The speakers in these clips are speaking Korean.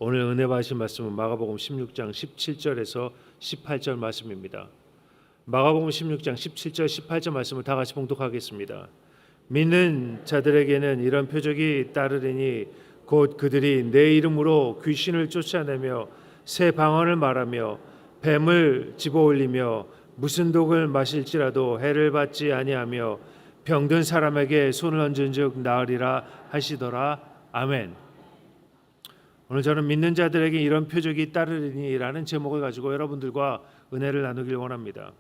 오늘 은혜 받으신 말씀은 마가복음 16장 17절에서 18절 말씀입니다. 마가복음 16장 17절 18절 말씀을 다 같이 봉독하겠습니다. 믿는 자들에게는 이런 표적이 따르리니 곧 그들이 내 이름으로 귀신을 쫓아내며 새 방언을 말하며 뱀을 집어올리며 무슨 독을 마실지라도 해를 받지 아니하며 병든 사람에게 손을 얹은즉 나으리라 하시더라. 아멘. 오늘 저는 믿는 자들에게 이런 표적이 따르리니라는 제목을 가지고 여러분들과 은혜를 나누길 원합니다.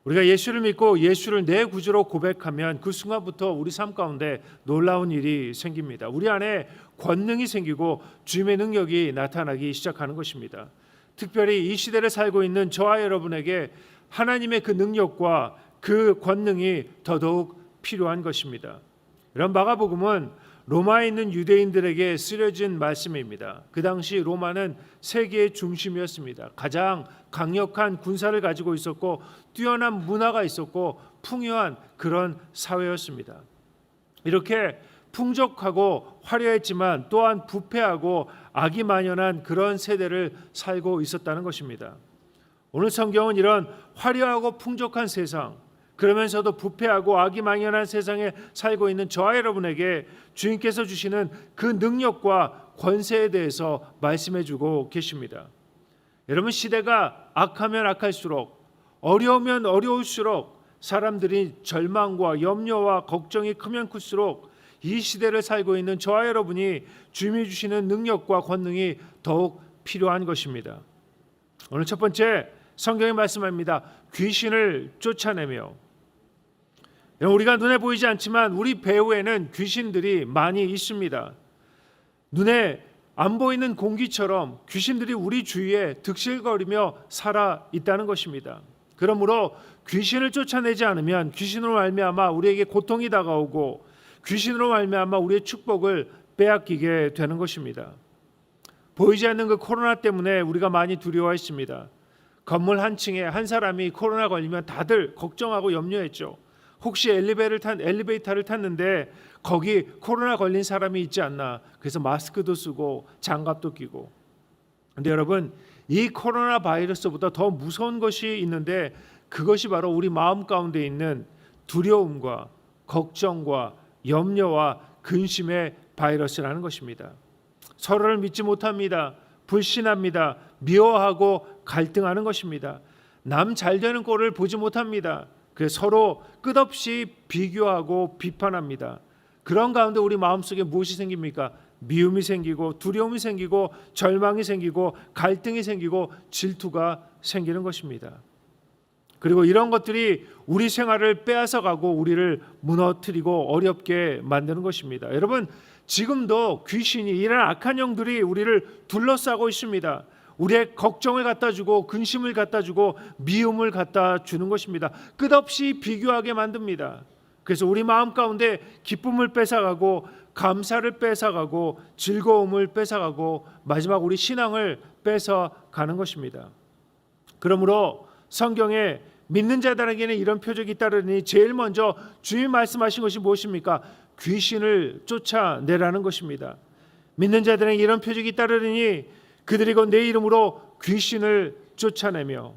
우리가 예수를 믿고 예수를 내 구주로 고백하면 그 순간부터 우리 삶 가운데 놀라운 일이 생깁니다. 우리 안에 권능이 생기고 주님의 능력이 나타나기 시작하는 것입니다. 특별히 이 시대를 살고 있는 저와 여러분에게 하나님의 그 능력과 그 권능이 더더욱 필요한 것입니다. 이런 마가복음은 로마에 있는 유대인들에게 쓰여진 말씀입니다. 그 당시 로마는 세계의 중심이었습니다. 가장 강력한 군사를 가지고 있었고 뛰어난 문화가 있었고 풍요한 그런 사회였습니다. 이렇게 풍족하고 화려했지만 또한 부패하고 악이 만연한 그런 세대를 살고 있었다는 것입니다. 오늘 성경은 이런 화려하고 풍족한 세상, 그러면서도 부패하고 악이 만연한 세상에 살고 있는 저와 여러분에게 주님께서 주시는 그 능력과 권세에 대해서 말씀해 주고 계십니다. 여러분, 시대가 악하면 악할수록, 어려우면 어려울수록 사람들이 절망과 염려와 걱정이 크면 클수록 이 시대를 살고 있는 저와 여러분이 주님이 주시는 능력과 권능이 더욱 필요한 것입니다. 오늘 첫 번째 성경이 말씀합니다. 귀신을 쫓아내며. 우리가 눈에 보이지 않지만 우리 배후에는 귀신들이 많이 있습니다. 눈에 안 보이는 공기처럼 귀신들이 우리 주위에 득실거리며 살아 있다는 것입니다. 그러므로 귀신을 쫓아내지 않으면 귀신으로 말미암아 우리에게 고통이 다가오고 귀신으로 말미암아 우리의 축복을 빼앗기게 되는 것입니다. 보이지 않는 그 코로나 때문에 우리가 많이 두려워했습니다. 건물 한 층에 한 사람이 코로나 걸리면 다들 걱정하고 염려했죠. 혹시 엘리베이터를 탔는데 거기 코로나 걸린 사람이 있지 않나. 그래서 마스크도 쓰고 장갑도 끼고. 그런데 여러분, 이 코로나 바이러스보다 더 무서운 것이 있는데 그것이 바로 우리 마음 가운데 있는 두려움과 걱정과 염려와 근심의 바이러스라는 것입니다. 서로를 믿지 못합니다. 불신합니다. 미워하고 갈등하는 것입니다. 남 잘 되는 꼴을 보지 못합니다. 그래서 서로 끝없이 비교하고 비판합니다. 그런 가운데 우리 마음속에 무엇이 생깁니까? 미움이 생기고 두려움이 생기고 절망이 생기고 갈등이 생기고 질투가 생기는 것입니다. 그리고 이런 것들이 우리 생활을 빼앗아가고 우리를 무너뜨리고 어렵게 만드는 것입니다. 여러분, 지금도 귀신이 이런 악한 영들이 우리를 둘러싸고 있습니다. 우리의 걱정을 갖다 주고 근심을 갖다 주고 미움을 갖다 주는 것입니다. 끝없이 비교하게 만듭니다. 그래서 우리 마음 가운데 기쁨을 뺏어가고 감사를 뺏어가고 즐거움을 뺏어가고 마지막 우리 신앙을 뺏어가는 것입니다. 그러므로 성경에 믿는 자들에게는 이런 표적이 따르니 제일 먼저 주님이 말씀하신 것이 무엇입니까? 귀신을 쫓아내라는 것입니다. 믿는 자들에게 이런 표적이 따르니 그들이 곧 내 이름으로 귀신을 쫓아내며.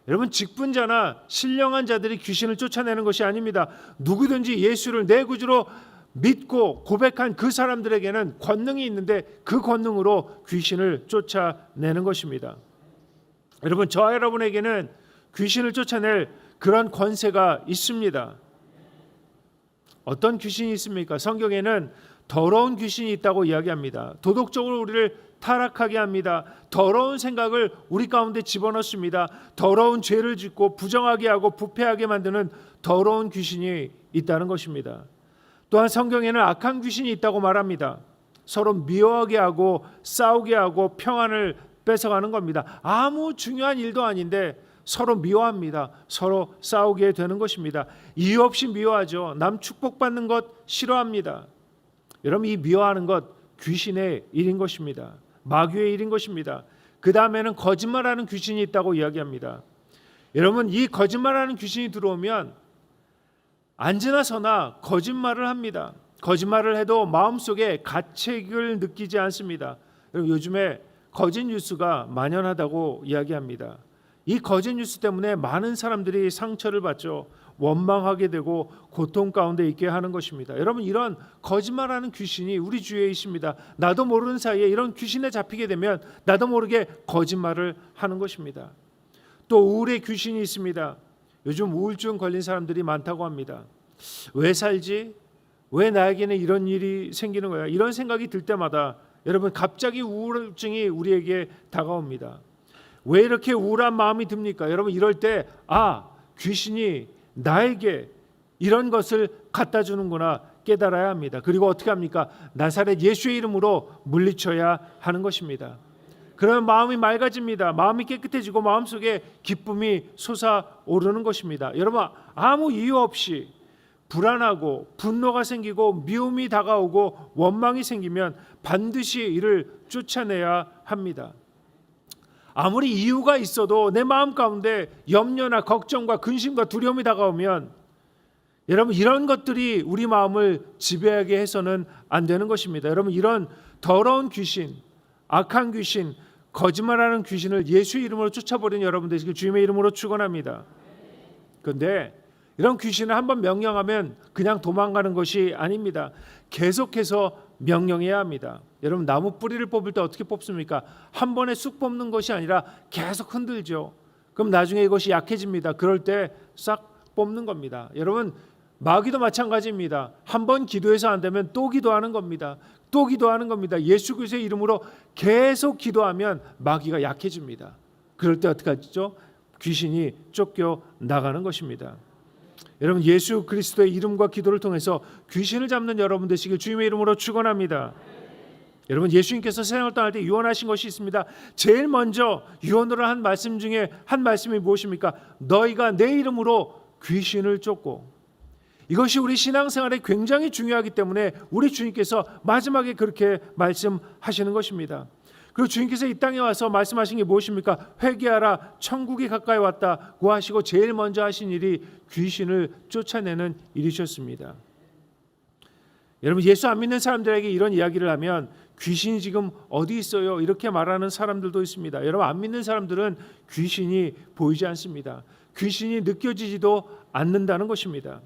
여러분, 직분자나 신령한 자들이 귀신을 쫓아내는 것이 아닙니다. 누구든지 예수를 내 구주로 믿고 고백한 그 사람들에게는 권능이 있는데 그 권능으로 귀신을 쫓아내는 것입니다. 여러분, 저와 여러분에게는 귀신을 쫓아낼 그런 권세가 있습니다. 어떤 귀신이 있습니까? 성경에는 더러운 귀신이 있다고 이야기합니다. 도덕적으로 우리를 타락하게 합니다. 더러운 생각을 우리 가운데 집어넣습니다. 더러운 죄를 짓고 부정하게 하고 부패하게 만드는 더러운 귀신이 있다는 것입니다. 또한 성경에는 악한 귀신이 있다고 말합니다. 서로 미워하게 하고 싸우게 하고 평안을 뺏어가는 겁니다. 아무 중요한 일도 아닌데 서로 미워합니다. 서로 싸우게 되는 것입니다. 이유 없이 미워하죠. 남 축복받는 것 싫어합니다. 여러분, 이 미워하는 것 귀신의 일인 것입니다. 마귀의 일인 것입니다. 그 다음에는 거짓말하는 귀신이 있다고 이야기합니다. 여러분, 이 거짓말하는 귀신이 들어오면 앉으나 서나 거짓말을 합니다. 거짓말을 해도 마음속에 가책을 느끼지 않습니다. 요즘에 거짓 뉴스가 만연하다고 이야기합니다. 이 거짓 뉴스 때문에 많은 사람들이 상처를 받죠. 원망하게 되고 고통 가운데 있게 하는 것입니다. 여러분, 이런 거짓말하는 귀신이 우리 주위에 있습니다. 나도 모르는 사이에 이런 귀신에 잡히게 되면 나도 모르게 거짓말을 하는 것입니다. 또 우울의 귀신이 있습니다. 요즘 우울증 걸린 사람들이 많다고 합니다. 왜 살지? 왜 나에게는 이런 일이 생기는 거야? 이런 생각이 들 때마다 여러분, 갑자기 우울증이 우리에게 다가옵니다. 왜 이렇게 우울한 마음이 듭니까? 여러분, 이럴 때 귀신이 나에게 이런 것을 갖다 주는구나 깨달아야 합니다. 그리고 어떻게 합니까? 나사렛 예수의 이름으로 물리쳐야 하는 것입니다. 그러면 마음이 맑아집니다. 마음이 깨끗해지고 마음속에 기쁨이 솟아오르는 것입니다. 여러분, 아무 이유 없이 불안하고 분노가 생기고 미움이 다가오고 원망이 생기면 반드시 이를 쫓아내야 합니다. 아무리 이유가 있어도 내 마음 가운데 염려나 걱정과 근심과 두려움이 다가오면 여러분, 이런 것들이 우리 마음을 지배하게 해서는 안 되는 것입니다. 여러분, 이런 더러운 귀신, 악한 귀신, 거짓말하는 귀신을 예수의 이름으로 쫓아버리는 여러분 되시길 주님의 이름으로 축원합니다. 그런데 이런 귀신을 한번 명령하면 그냥 도망가는 것이 아닙니다. 계속해서 명령해야 합니다. 여러분, 나무 뿌리를 뽑을 때 어떻게 뽑습니까? 한 번에 쑥 뽑는 것이 아니라 계속 흔들죠. 그럼 나중에 이것이 약해집니다. 그럴 때 싹 뽑는 겁니다. 여러분, 마귀도 마찬가지입니다. 한 번 기도해서 안 되면 또 기도하는 겁니다. 또 기도하는 겁니다. 예수 그리스도의 이름으로 계속 기도하면 마귀가 약해집니다. 그럴 때 어떻게 하죠? 귀신이 쫓겨 나가는 것입니다. 여러분, 예수 그리스도의 이름과 기도를 통해서 귀신을 잡는 여러분 되시길 주님의 이름으로 축원합니다. 여러분, 예수님께서 세상을 떠날 때 유언하신 것이 있습니다. 제일 먼저 유언으로 한 말씀 중에 한 말씀이 무엇입니까? 너희가 내 이름으로 귀신을 쫓고. 이것이 우리 신앙생활에 굉장히 중요하기 때문에 우리 주님께서 마지막에 그렇게 말씀하시는 것입니다. 그리고 주님께서 이 땅에 와서 말씀하신 게 무엇입니까? 회개하라, 천국이 가까이 왔다고 하시고 제일 먼저 하신 일이 귀신을 쫓아내는 일이셨습니다. 여러분, 예수 안 믿는 사람들에게 이런 이야기를 하면 귀신이 지금 어디 있어요? 이렇게 말하는 사람들도 있습니다. 여러분, 안 믿는 사람들은 귀신이 보이지 않습니다. 귀신이 느껴지지도 않는다는 것입니다.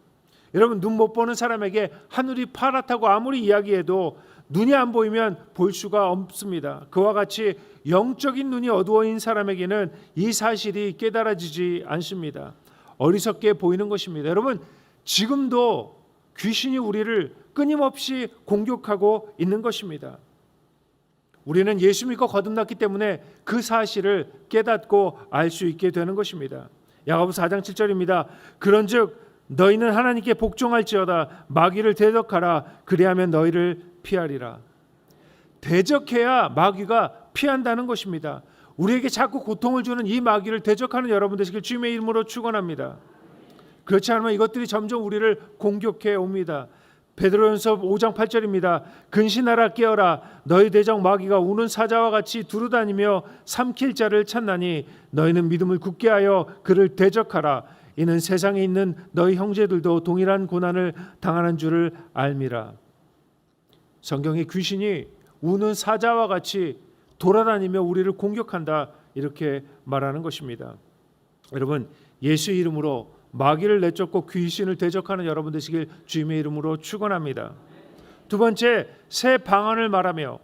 여러분, 눈 못 보는 사람에게 하늘이 파랗다고 아무리 이야기해도 눈이 안 보이면 볼 수가 없습니다. 그와 같이 영적인 눈이 어두워진 사람에게는 이 사실이 깨달아지지 않습니다. 어리석게 보이는 것입니다. 여러분, 지금도 귀신이 우리를 끊임없이 공격하고 있는 것입니다. 우리는 예수 믿고 거듭났기 때문에 그 사실을 깨닫고 알 수 있게 되는 것입니다. 야고보서 4장 7절입니다. 그런즉 너희는 하나님께 복종할지어다 마귀를 대적하라 그리하면 너희를 피하리라. 대적해야 마귀가 피한다는 것입니다. 우리에게 자꾸 고통을 주는 이 마귀를 대적하는 여러분 되시길 주님의 이름으로 축원합니다. 그렇지 않으면 이것들이 점점 우리를 공격해 옵니다. 베드로전서 5장 8절입니다. 근신하라 깨어라 너희 대적 마귀가 우는 사자와 같이 두루다니며 삼킬 자를 찾나니 너희는 믿음을 굳게 하여 그를 대적하라. 이는 세상에 있는 너희 형제들도 동일한 고난을 당하는 줄을 알미라. 성경에 귀신이 우는 사자와 같이 돌아다니며 우리를 공격한다 이렇게 말하는 것입니다. 여러분, 예수의 이름으로 마귀를 내쫓고 귀신을 대적하는 여러분 되시길 주님의 이름으로 축원합니다. 두 번째, 새 방언을 말하며.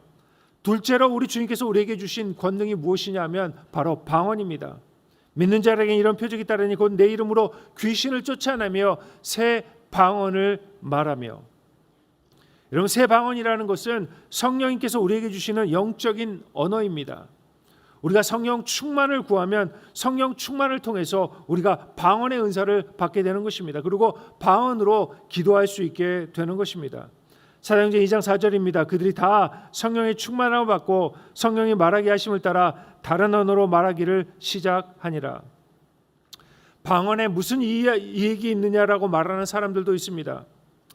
둘째로 우리 주님께서 우리에게 주신 권능이 무엇이냐면 바로 방언입니다. 믿는 자에게 이런 표적이 따르니 곧 내 이름으로 귀신을 쫓아내며 새 방언을 말하며. 여러분, 새 방언이라는 것은 성령님께서 우리에게 주시는 영적인 언어입니다. 우리가 성령 충만을 구하면 성령 충만을 통해서 우리가 방언의 은사를 받게 되는 것입니다. 그리고 방언으로 기도할 수 있게 되는 것입니다. 사도행전 2장 4절입니다. 그들이 다 성령의 충만함을 받고 성령이 말하게 하심을 따라 다른 언어로 말하기를 시작하니라. 방언에 무슨 이익이 있느냐라고 말하는 사람들도 있습니다.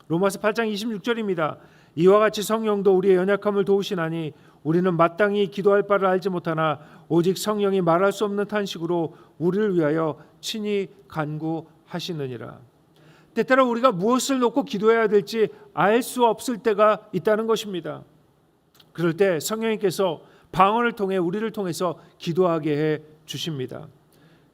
로마서 8장 26절입니다. 이와 같이 성령도 우리의 연약함을 도우시나니 우리는 마땅히 기도할 바를 알지 못하나 오직 성령이 말할 수 없는 탄식으로 우리를 위하여 친히 간구하시느니라. 때때로 우리가 무엇을 놓고 기도해야 될지 알 수 없을 때가 있다는 것입니다. 그럴 때 성령님께서 방언을 통해 우리를 통해서 기도하게 해 주십니다.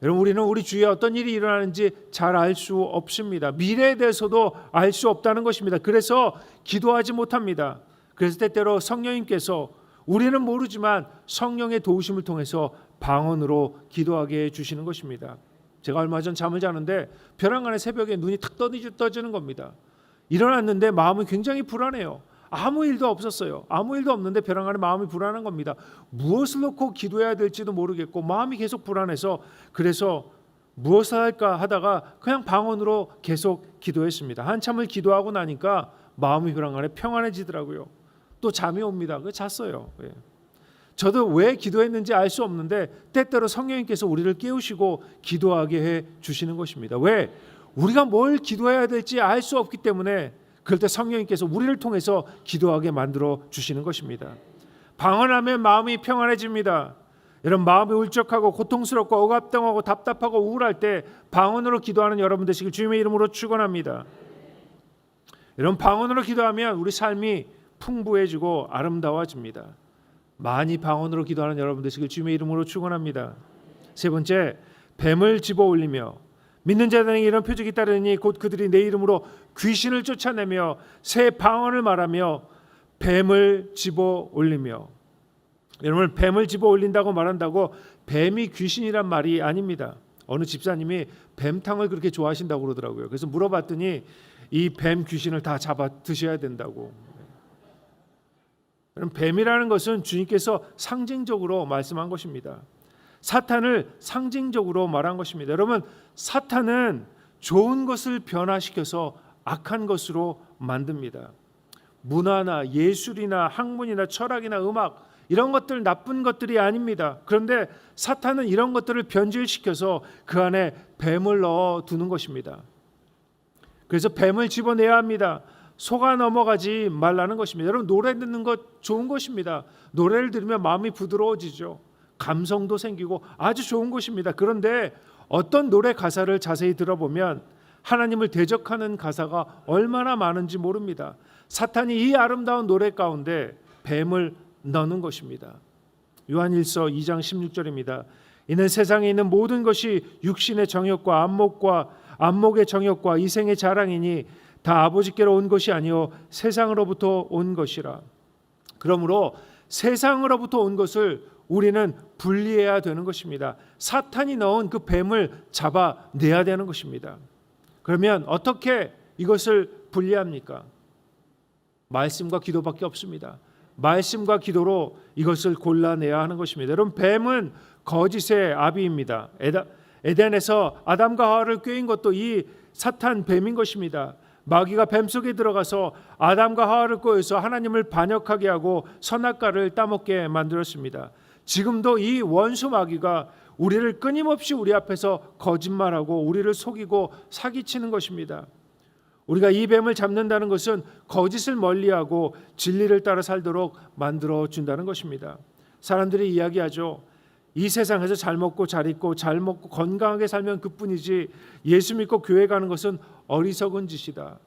여러분, 우리는 우리 주위에 어떤 일이 일어나는지 잘 알 수 없습니다. 미래에 대해서도 알 수 없다는 것입니다. 그래서 기도하지 못합니다. 그래서 때때로 성령님께서 우리는 모르지만 성령의 도우심을 통해서 방언으로 기도하게 해주시는 것입니다. 제가 얼마 전 잠을 자는데 벼랑간에 새벽에 눈이 탁 떠지는 겁니다. 일어났는데 마음이 굉장히 불안해요. 아무 일도 없었어요. 아무 일도 없는데 벼랑간에 마음이 불안한 겁니다. 무엇을 놓고 기도해야 될지도 모르겠고 마음이 계속 불안해서, 그래서 무엇을 할까 하다가 그냥 방언으로 계속 기도했습니다. 한참을 기도하고 나니까 마음이 벼랑간에 평안해지더라고요. 또 잠이 옵니다. 그래서 잤어요. 저도 왜 기도했는지 알 수 없는데 때때로 성령님께서 우리를 깨우시고 기도하게 해 주시는 것입니다. 왜? 우리가 뭘 기도해야 될지 알 수 없기 때문에 그럴 때 성령님께서 우리를 통해서 기도하게 만들어 주시는 것입니다. 방언하면 마음이 평안해집니다. 여러분, 마음이 울적하고 고통스럽고 억압당하고 답답하고 우울할 때 방언으로 기도하는 여러분 되시길 주님의 이름으로 축원합니다. 여러분, 방언으로 기도하면 우리 삶이 풍부해지고 아름다워집니다. 많이 방언으로 기도하는 여러분 되시길 주님의 이름으로 축원합니다. 세 번째, 뱀을 집어 올리며 믿는 자들에게 이런 표적이 따르니 곧 그들이 내 이름으로 귀신을 쫓아내며 새 방언을 말하며 뱀을 집어 올리며. 여러분, 뱀을 집어 올린다고 말한다고 뱀이 귀신이란 말이 아닙니다. 어느 집사님이 뱀탕을 그렇게 좋아하신다고 그러더라고요. 그래서 물어봤더니 이 뱀 귀신을 다 잡아 드셔야 된다고. 뱀이라는 것은 주님께서 상징적으로 말씀한 것입니다. 사탄을 상징적으로 말한 것입니다. 여러분, 사탄은 좋은 것을 변화시켜서 악한 것으로 만듭니다. 문화나 예술이나 학문이나 철학이나 음악, 이런 것들 나쁜 것들이 아닙니다. 그런데 사탄은 이런 것들을 변질시켜서 그 안에 뱀을 넣어 두는 것입니다. 그래서 뱀을 집어내야 합니다. 속아 넘어가지 말라는 것입니다. 여러분, 노래 듣는 것 좋은 것입니다. 노래를 들으면 마음이 부드러워지죠. 감성도 생기고 아주 좋은 것입니다. 그런데 어떤 노래 가사를 자세히 들어보면 하나님을 대적하는 가사가 얼마나 많은지 모릅니다. 사탄이 이 아름다운 노래 가운데 뱀을 넣는 것입니다. 요한일서 2장 16절입니다. 이는 세상에 있는 모든 것이 육신의 정욕과 안목의 정욕과 이생의 자랑이니 다 아버지께로 온 것이 아니요 세상으로부터 온 것이라. 그러므로 세상으로부터 온 것을 우리는 분리해야 되는 것입니다. 사탄이 넣은 그 뱀을 잡아내야 되는 것입니다. 그러면 어떻게 이것을 분리합니까? 말씀과 기도밖에 없습니다. 말씀과 기도로 이것을 골라내야 하는 것입니다. 여러분, 뱀은 거짓의 아비입니다. 에덴에서 아담과 하와를 꾀인 것도 이 사탄 뱀인 것입니다. 마귀가 뱀 속에 들어가서 아담과 하와를 꼬여서 하나님을 반역하게 하고 선악과를 따먹게 만들었습니다. 지금도 이 원수 마귀가 우리를 끊임없이 우리 앞에서 거짓말하고 우리를 속이고 사기치는 것입니다. 우리가 이 뱀을 잡는다는 것은 거짓을 멀리하고 진리를 따라 살도록 만들어 준다는 것입니다. 사람들이 이야기하죠. 이 세상에서 잘 먹고 잘 입고 잘 먹고 건강하게 살면 그뿐이지 예수 믿고 교회 가는 것은 어리석은 짓이다.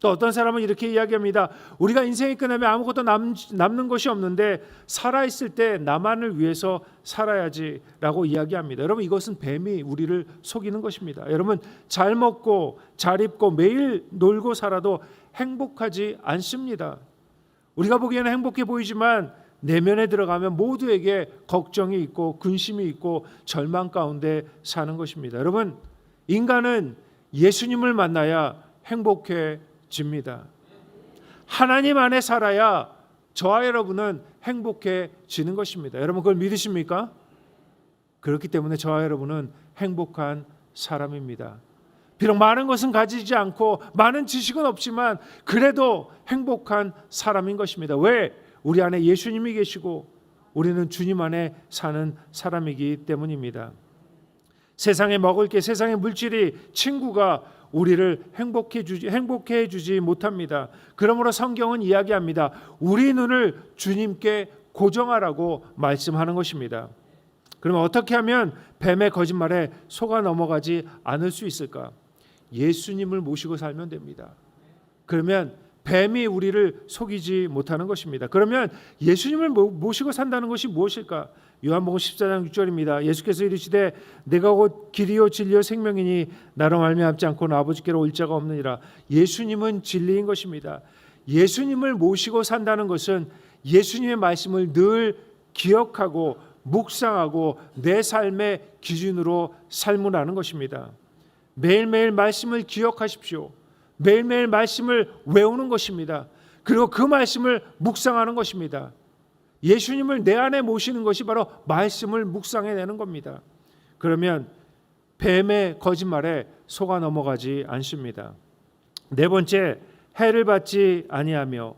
또 어떤 사람은 이렇게 이야기합니다. 우리가 인생이 끝나면 아무것도 남는 것이 없는데 살아있을 때 나만을 위해서 살아야지라고 이야기합니다. 여러분, 이것은 뱀이 우리를 속이는 것입니다. 여러분, 잘 먹고 잘 입고 매일 놀고 살아도 행복하지 않습니다. 우리가 보기에는 행복해 보이지만 내면에 들어가면 모두에게 걱정이 있고 근심이 있고 절망 가운데 사는 것입니다. 여러분, 인간은 예수님을 만나야 행복해집니다. 하나님 안에 살아야 저와 여러분은 행복해지는 것입니다. 여러분, 그걸 믿으십니까? 그렇기 때문에 저와 여러분은 행복한 사람입니다. 비록 많은 것은 가지지 않고 많은 지식은 없지만 그래도 행복한 사람인 것입니다. 왜? 우리 안에 예수님이 계시고 우리는 주님 안에 사는 사람이기 때문입니다. 세상에 먹을 게, 세상의 물질이, 친구가 우리를 행복해 해주지 못합니다. 그러므로 성경은 이야기합니다. 우리 눈을 주님께 고정하라고 말씀하는 것입니다. 그러면 어떻게 하면 뱀의 거짓말에 속아 넘어가지 않을 수 있을까? 예수님을 모시고 살면 됩니다. 그러면 뱀이 우리를 속이지 못하는 것입니다. 그러면 예수님을 모시고 산다는 것이 무엇일까? 요한복음 14장 6절입니다. 예수께서 이르시되 내가 곧 길이요 진리요 생명이니 나로 말미암지 않고는 아버지께로 올 자가 없느니라. 예수님은 진리인 것입니다. 예수님을 모시고 산다는 것은 예수님의 말씀을 늘 기억하고 묵상하고 내 삶의 기준으로 삶으라는 것입니다. 매일매일 말씀을 기억하십시오. 매일매일 말씀을 외우는 것입니다. 그리고 그 말씀을 묵상하는 것입니다. 예수님을 내 안에 모시는 것이 바로 말씀을 묵상해내는 겁니다. 그러면 뱀의 거짓말에 속아 넘어가지 않습니다. 네 번째, 해를 받지 아니하며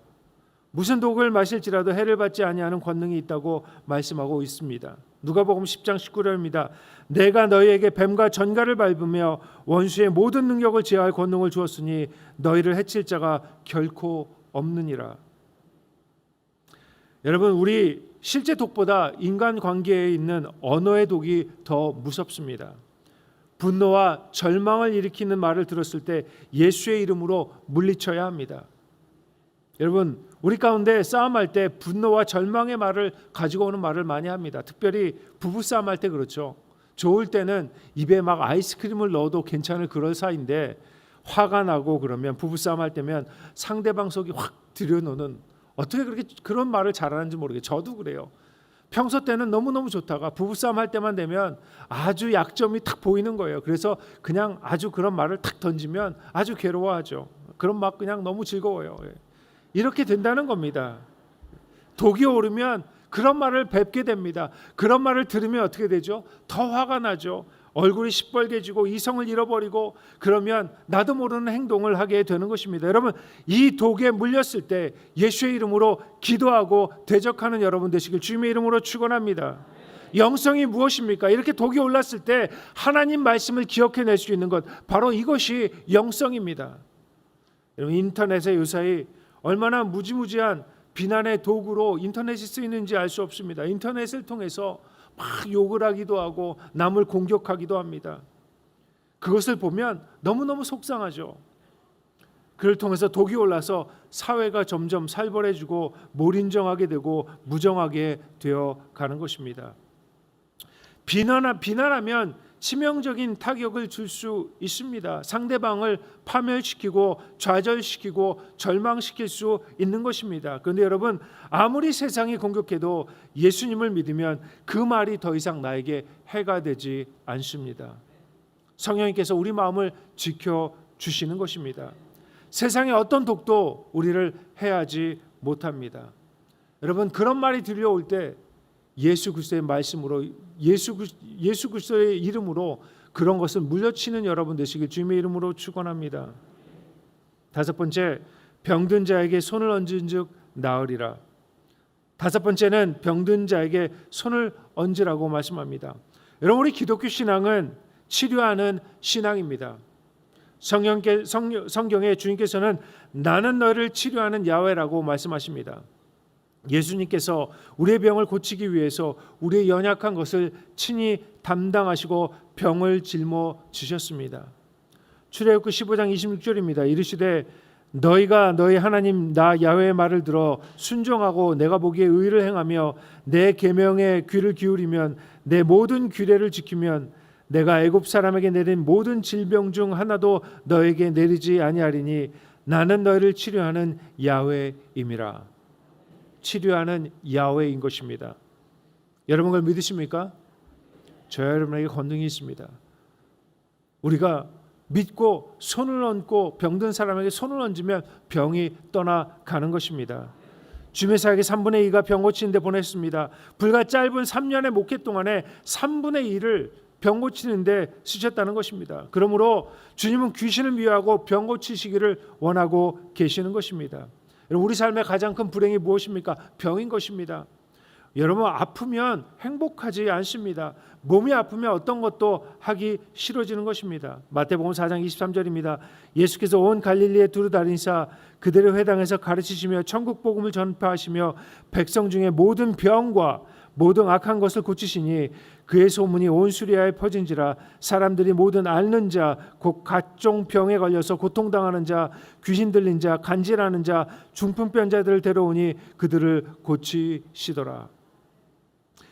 무슨 독을 마실지라도 해를 받지 아니하는 권능이 있다고 말씀하고 있습니다. 누가복음 10장 19절입니다. 내가 너희에게 뱀과 전갈을 밟으며 원수의 모든 능력을 제어할 권능을 주었으니 너희를 해칠 자가 결코 없느니라. 여러분, 우리 실제 독보다 인간관계에 있는 언어의 독이 더 무섭습니다. 분노와 절망을 일으키는 말을 들었을 때 예수의 이름으로 물리쳐야 합니다. 여러분, 우리 가운데 싸움할 때 분노와 절망의 말을 가지고 오는 말을 많이 합니다. 특별히 부부싸움 할 때 그렇죠. 좋을 때는 입에 막 아이스크림을 넣어도 괜찮을 그럴 사이인데 화가 나고 그러면 부부싸움 할 때면 상대방 속이 확 들여놓는, 어떻게 그렇게 그런 말을 잘하는지 모르겠어요. 저도 그래요. 평소 때는 너무너무 좋다가 부부싸움 할 때만 되면 아주 약점이 탁 보이는 거예요. 그래서 그냥 아주 그런 말을 탁 던지면 아주 괴로워하죠. 그런 막 그냥 너무 즐거워요. 이렇게 된다는 겁니다. 독이 오르면 그런 말을 뵙게 됩니다. 그런 말을 들으면 어떻게 되죠? 더 화가 나죠. 얼굴이 시뻘개지고 이성을 잃어버리고 그러면 나도 모르는 행동을 하게 되는 것입니다. 여러분, 이 독에 물렸을 때 예수의 이름으로 기도하고 대적하는 여러분 되시길 주님의 이름으로 축원합니다. 영성이 무엇입니까? 이렇게 독이 올랐을 때 하나님 말씀을 기억해낼 수 있는 것, 바로 이것이 영성입니다. 여러분, 인터넷에 요사이 얼마나 무지무지한 비난의 도구로 인터넷이 쓰이는지 알 수 없습니다. 인터넷을 통해서 막 욕을 하기도 하고 남을 공격하기도 합니다. 그것을 보면 너무너무 속상하죠. 그를 통해서 독이 올라서 사회가 점점 살벌해지고 몰인정하게 되고 무정하게 되어 가는 것입니다. 비난하면 치명적인 타격을 줄 수 있습니다. 상대방을 파멸시키고 좌절시키고 절망시킬 수 있는 것입니다. 그런데 여러분, 아무리 세상이 공격해도 예수님을 믿으면 그 말이 더 이상 나에게 해가 되지 않습니다. 성령님께서 우리 마음을 지켜주시는 것입니다. 세상의 어떤 독도 우리를 해하지 못합니다. 여러분, 그런 말이 들려올 때 예수 그리스도의 말씀으로 예수 그리스도의 이름으로 그런 것을 물려치는 여러분 되시길 주님의 이름으로 축원합니다. 다섯 번째, 병든 자에게 손을 얹은즉 나으리라. 다섯 번째는 병든 자에게 손을 얹으라고 말씀합니다. 여러분, 우리 기독교 신앙은 치료하는 신앙입니다. 성경에 주님께서는 나는 너를 치료하는 야훼라고 말씀하십니다. 예수님께서 우리의 병을 고치기 위해서 우리의 연약한 것을 친히 담당하시고 병을 짊어지셨습니다. 출애굽기 15장 26절입니다. 이르시되 너희가 너희 하나님 나 야훼의 말을 들어 순종하고 내가 보기에 의를 행하며 내 계명에 귀를 기울이면 내 모든 규례를 지키면 내가 애굽 사람에게 내린 모든 질병 중 하나도 너에게 내리지 아니하리니 나는 너희를 치료하는 야훼임이라. 치료하는 야훼인 것입니다. 여러분, 그걸 믿으십니까? 저와 여러분에게 권능이 있습니다. 우리가 믿고 손을 얹고 병든 사람에게 손을 얹으면 병이 떠나가는 것입니다. 주님의 사역의 3분의 2가 병 고치는 데 보냈습니다. 불과 짧은 3년의 목회 동안에 3분의 2를 병 고치는 데 쓰셨다는 것입니다. 그러므로 주님은 귀신을 미워하고 병 고치시기를 원하고 계시는 것입니다. 우리 삶의 가장 큰 불행이 무엇입니까? 병인 것입니다. 여러분, 아프면 행복하지 않습니다. 몸이 아프면 어떤 것도 하기 싫어지는 것입니다. 마태복음 4장 23절입니다. 예수께서 온 갈릴리에 두루 다니사 그들의 회당에서 가르치시며 천국 복음을 전파하시며 백성 중에 모든 병과 모든 악한 것을 고치시니 그의 소문이 온 수리아에 퍼진지라. 사람들이 모든 앓는 자 곧 각종 병에 걸려서 고통당하는 자, 귀신 들린 자, 간질하는 자, 중풍병 자들을 데려오니 그들을 고치시더라.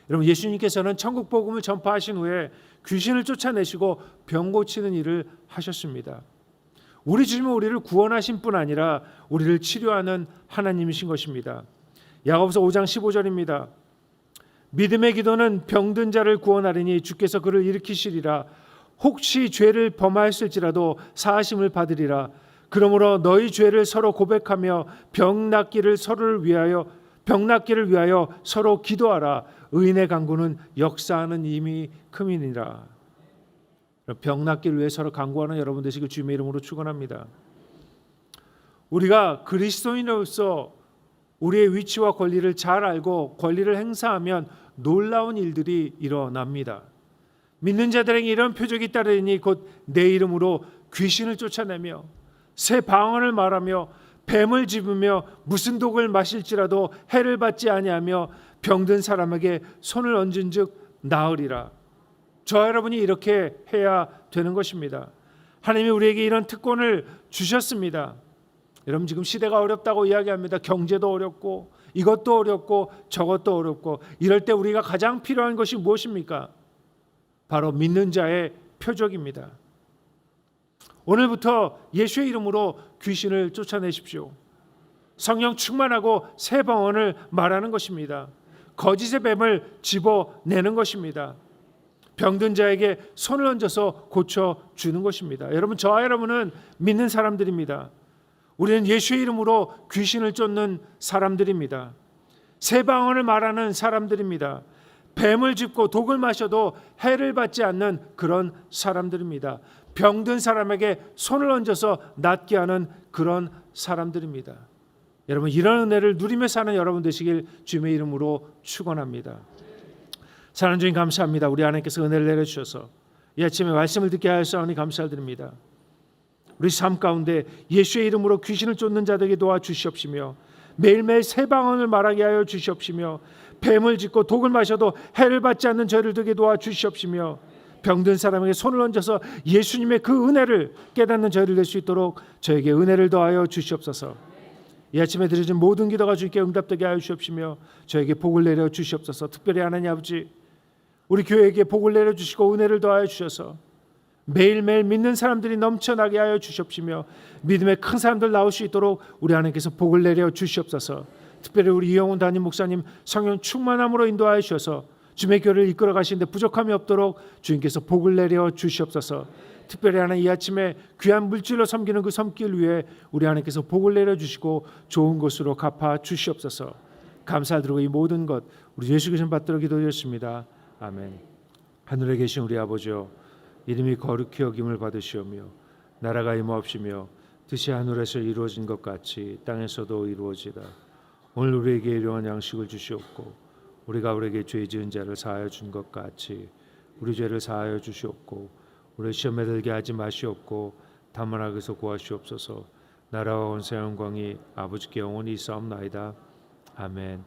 여러분, 예수님께서는 천국 복음을 전파하신 후에 귀신을 쫓아내시고 병 고치는 일을 하셨습니다. 우리 주님은 우리를 구원하신 뿐 아니라 우리를 치료하는 하나님이신 것입니다. 야고보서 5장 15절입니다. 믿음의 기도는 병든 자를 구원하리니 주께서 그를 일으키시리라. 혹시 죄를 범하였을지라도 사하심을 받으리라. 그러므로 너희 죄를 서로 고백하며 병 낫기를 위하여 서로 기도하라. 의인의 간구는 역사하는 힘이 큼이니라. 병 낫기를 위해 서로 간구하는 여러분 되시길 주님의 이름으로 축원합니다. 우리가 그리스도인으로서 우리의 위치와 권리를 잘 알고 권리를 행사하면 놀라운 일들이 일어납니다. 믿는 자들에게 이런 표적이 따르니 곧 내 이름으로 귀신을 쫓아내며 새 방언을 말하며 뱀을 집으며 무슨 독을 마실지라도 해를 받지 아니하며 병든 사람에게 손을 얹은즉 나으리라. 저 여러분이 이렇게 해야 되는 것입니다. 하나님이 우리에게 이런 특권을 주셨습니다. 여러분, 지금 시대가 어렵다고 이야기합니다. 경제도 어렵고 이것도 어렵고 저것도 어렵고, 이럴 때 우리가 가장 필요한 것이 무엇입니까? 바로 믿는 자의 표적입니다. 오늘부터 예수의 이름으로 귀신을 쫓아내십시오. 성령 충만하고 새 방언을 말하는 것입니다. 거짓의 뱀을 집어내는 것입니다. 병든 자에게 손을 얹어서 고쳐주는 것입니다. 여러분, 저와 여러분은 믿는 사람들입니다. 우리는 예수의 이름으로 귀신을 쫓는 사람들입니다. 새 방언을 말하는 사람들입니다. 뱀을 짚고 독을 마셔도 해를 받지 않는 그런 사람들입니다. 병든 사람에게 손을 얹어서 낫게 하는 그런 사람들입니다. 여러분, 이런 은혜를 누리며 사는 여러분 되시길 주님의 이름으로 축원합니다. 사랑하는 주님, 감사합니다. 우리 하나님께서 은혜를 내려주셔서 이 아침에 말씀을 듣게 하였사오니 감사드립니다. 우리 삶 가운데 예수의 이름으로 귀신을 쫓는 자들에게 도와주시옵시며 매일매일 새 방언을 말하게 하여 주시옵시며 뱀을 짚고 독을 마셔도 해를 받지 않는 저희들에게 도와주시옵시며 병든 사람에게 손을 얹어서 예수님의 그 은혜를 깨닫는 저희를 될 수 있도록 저에게 은혜를 더하여 주시옵소서. 이 아침에 드려진 모든 기도가 주님께 응답되게 하여 주시옵시며 저에게 복을 내려 주시옵소서. 특별히 하나님 아버지, 우리 교회에게 복을 내려 주시고 은혜를 더하여 주셔서 매일매일 믿는 사람들이 넘쳐나게 하여 주시옵시며 믿음의 큰 사람들 나올 수 있도록 우리 하나님께서 복을 내려 주시옵소서. 특별히 우리 이영훈 담임 목사님 성령 충만함으로 인도하여 주셔서 주님의 교회를 이끌어 가시는데 부족함이 없도록 주님께서 복을 내려 주시옵소서. 특별히 하나님, 이 아침에 귀한 물질로 섬기는 그 섬길 위해 우리 하나님께서 복을 내려 주시고 좋은 것으로 갚아 주시옵소서. 감사드리고 이 모든 것 우리 예수 그리스도 받들어 기도드렸습니다. 아멘. 하늘에 계신 우리 아버지여, 이름이 거룩히 여김을 받으시오며 나라가 임하옵시며 뜻이 하늘에서 이루어진 것 같이 땅에서도 이루어지다. 오늘 우리에게 일용할 양식을 주시옵고 우리가 우리에게 죄 지은 자를 사하여 준 것 같이 우리 죄를 사하여 주시옵고 우리 시험에 들게 하지 마시옵고 다만 악에서 구하시옵소서. 나라와 권세 영광이 아버지께 영원히 있사옵나이다. 아멘.